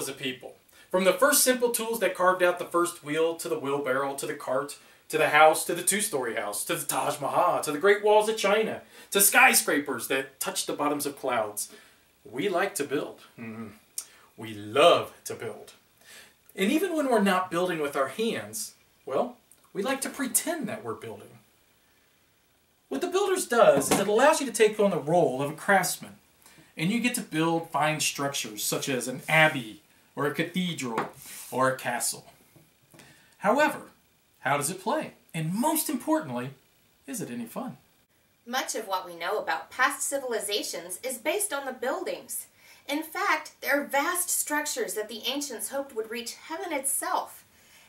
as a people. From the first simple tools that carved out the first wheel, to the wheelbarrow, to the cart, to the house, to the two-story house, to the Taj Mahal, to the Great Walls of China, to skyscrapers that touch the bottoms of clouds. We like to build. We love to build. And even when we're not building with our hands, well, we like to pretend that we're building. What the Builders does is it allows you to take on the role of a craftsman, and you get to build fine structures such as an abbey, or a cathedral, or a castle. However, how does it play? And most importantly, is it any fun? Much of what we know about past civilizations is based on the buildings. In fact, there are vast structures that the ancients hoped would reach heaven itself.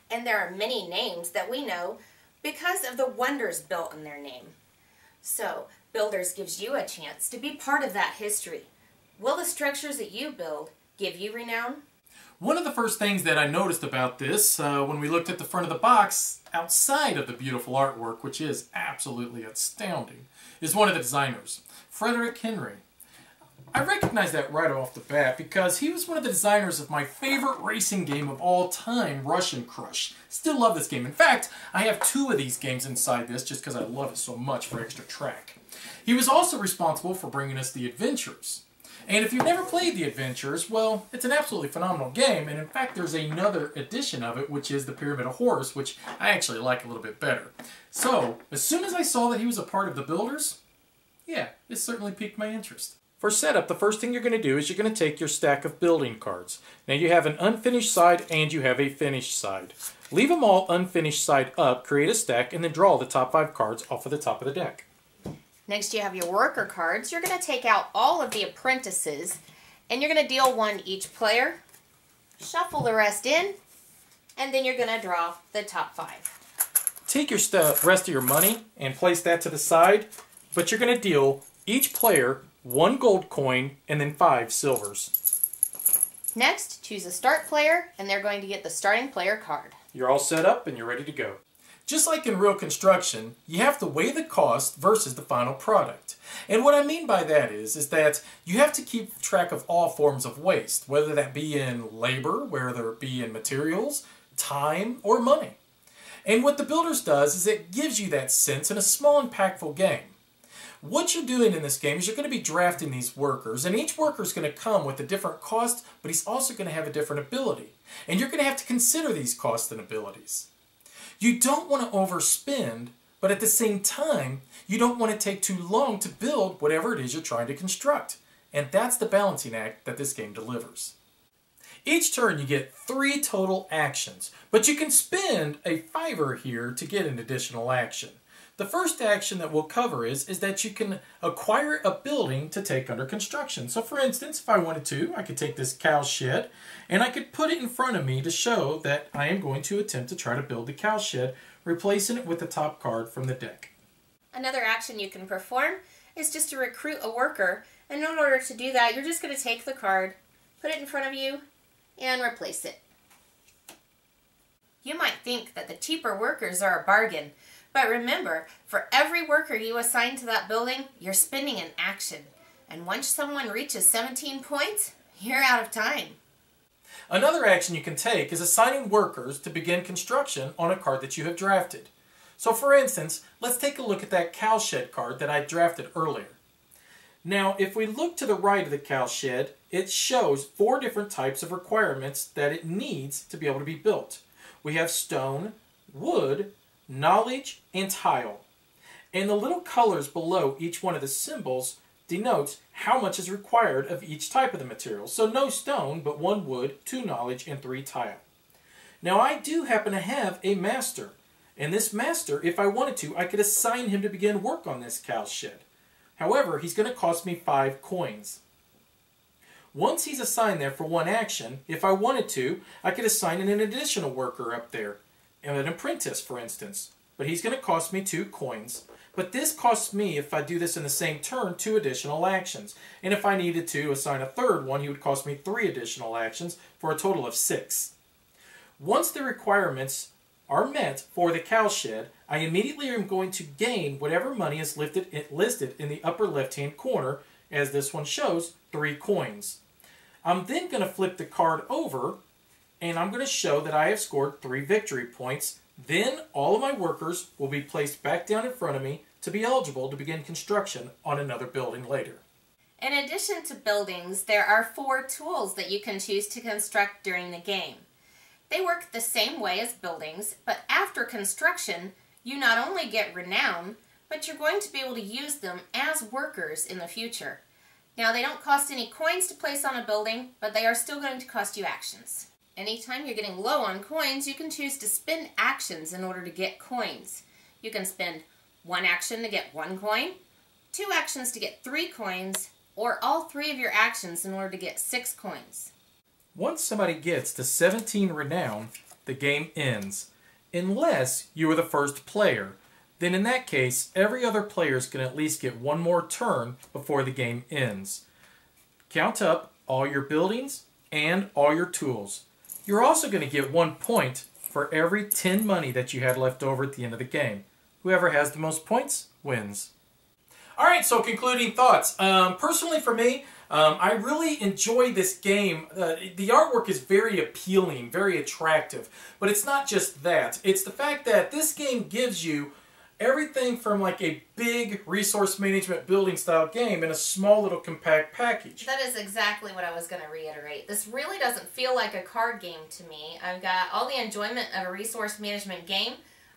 And there are many names that we know because of the wonders built in their name. So, Builders gives you a chance to be part of that history. Will the structures that you build give you renown? One of the first things that I noticed about this when we looked at the front of the box, outside of the beautiful artwork, which is absolutely astounding, is one of the designers, Frederick Henry. I recognize that right off the bat because he was one of the designers of my favorite racing game of all time, Russian Crush. Still love this game. In fact, I have 2 of these games inside this just because I love it so much for extra track. He was also responsible for bringing us the Adventures. And if you've never played the Adventures, well, it's an absolutely phenomenal game, and in fact there's another edition of it, which is the Pyramid of Horrors, which I actually like a little bit better. So, as soon as I saw that he was a part of the Builders, yeah, it certainly piqued my interest. For setup, the first thing you're going to do is you're going to take your stack of building cards. Now you have an unfinished side and you have a finished side. Leave them all unfinished side up, create a stack, and then draw the top 5 cards off of the top of the deck. Next you have your worker cards. You're going to take out all of the apprentices and you're going to deal 1 each player, shuffle the rest in, and then you're going to draw the top 5. Take your rest of your money and place that to the side, but you're going to deal each player 1 gold coin and then 5 silvers. Next, choose a start player and they're going to get the starting player card. You're all set up and you're ready to go. Just like in real construction, you have to weigh the cost versus the final product. And what I mean by that is that you have to keep track of all forms of waste, whether that be in labor, whether it be in materials, time, or money. And what the Builders does is it gives you that sense in a small, impactful game. What you're doing in this game is you're going to be drafting these workers, and each worker is going to come with a different cost, but he's also going to have a different ability. And you're going to have to consider these costs and abilities. You don't want to overspend, but at the same time, you don't want to take too long to build whatever it is you're trying to construct. And that's the balancing act that this game delivers. Each turn you get 3 total actions, but you can spend a $5 here to get an additional action. The first action that we'll cover is that you can acquire a building to take under construction. So for instance, if I wanted to, I could take this cow shed and I could put it in front of me to show that I am going to attempt to try to build the cow shed, replacing it with the top card from the deck. Another action you can perform is just to recruit a worker, and in order to do that, you're just going to take the card, put it in front of you, and replace it. You might think that the cheaper workers are a bargain, but remember, for every worker you assign to that building, you're spending an action. And once someone reaches 17 points, you're out of time. Another action you can take is assigning workers to begin construction on a card that you have drafted. So for instance, let's take a look at that cow shed card that I drafted earlier. Now, if we look to the right of the cow shed, it shows 4 different types of requirements that it needs to be able to be built. We have stone, wood, knowledge, and tile. And the little colors below each one of the symbols denotes how much is required of each type of the material. So no stone, but 1 wood, 2 knowledge, and 3 tile. Now I do happen to have a master. And this master, if I wanted to, I could assign him to begin work on this cow shed. However, he's going to cost me 5 coins. Once he's assigned there for 1 action, if I wanted to, I could assign an additional worker up there. An apprentice, for instance. But he's going to cost me 2 coins. But this costs me, if I do this in the same turn, 2 additional actions. And if I needed to assign a 3rd one, he would cost me 3 additional actions for a total of 6. Once the requirements are met for the cow shed, I immediately am going to gain whatever money is listed in the upper left-hand corner, as this one shows, 3 coins. I'm then going to flip the card over, and I'm going to show that I have scored 3 victory points. Then all of my workers will be placed back down in front of me to be eligible to begin construction on another building later. In addition to buildings, there are 4 tools that you can choose to construct during the game. They work the same way as buildings, but after construction, you not only get renown, but you're going to be able to use them as workers in the future. Now, they don't cost any coins to place on a building, but they are still going to cost you actions. Anytime you're getting low on coins, you can choose to spend actions in order to get coins. You can spend 1 action to get 1 coin, 2 actions to get 3 coins, or all 3 of your actions in order to get 6 coins. Once somebody gets to 17 renown, the game ends. Unless you are the first player. Then in that case, every other player is going to at least get 1 more turn before the game ends. Count up all your buildings and all your tools. You're also going to get 1 point for every 10 money that you had left over at the end of the game. Whoever has the most points wins. Alright, so concluding thoughts. Personally for me, I really enjoy this game. The artwork is very appealing, very attractive. But it's not just that. It's the fact that this game gives you everything from like a big resource management building style game in a small little compact package. That is exactly what I was going to reiterate. This really doesn't feel like a card game to me. I've got all the enjoyment of a resource management game,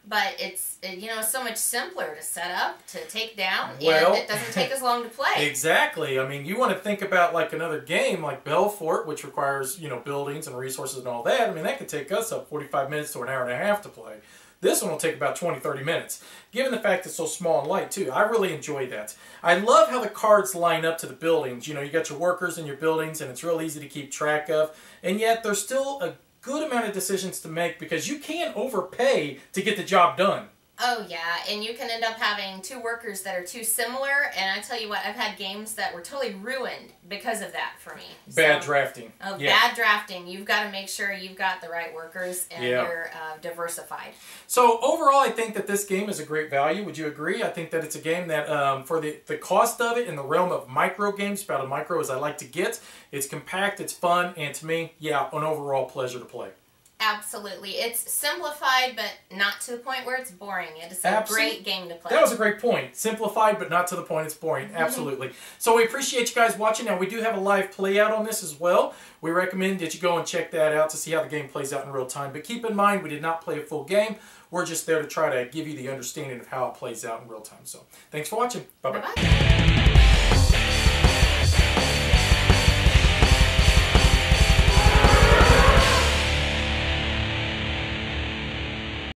but it's, you know, so much simpler to set up, to take down, and it doesn't take as long to play. Exactly. I mean, you want to think about like another game like Belfort, which requires, you know, buildings and resources and all that. I mean, that could take us up 45 minutes to an hour and a half to play. This one will take about 20-30 minutes. Given the fact it's so small and light, too, I really enjoy that. I love how the cards line up to the buildings. You know, you got your workers and your buildings, and it's real easy to keep track of. And yet, there's still a good amount of decisions to make because you can overpay to get the job done. Oh yeah, and you can end up having 2 workers that are too similar, and I tell you what, I've had games that were totally ruined because of that for me. Bad drafting. Oh, yeah. Bad drafting. You've got to make sure you've got the right workers and you're diversified. So overall, I think that this game is a great value. Would you agree? I think that it's a game that, for the cost of it in the realm of micro games, about as micro as I like to get, it's compact, it's fun, and to me, yeah, an overall pleasure to play. Absolutely. It's simplified, but not to the point where it's boring. It is a great game to play. That was a great point. Simplified, but not to the point it's boring. Absolutely. So we appreciate you guys watching. Now, we do have a live play out on this as well. We recommend that you go and check that out to see how the game plays out in real time. But keep in mind, we did not play a full game. We're just there to try to give you the understanding of how it plays out in real time. So thanks for watching. Bye-bye.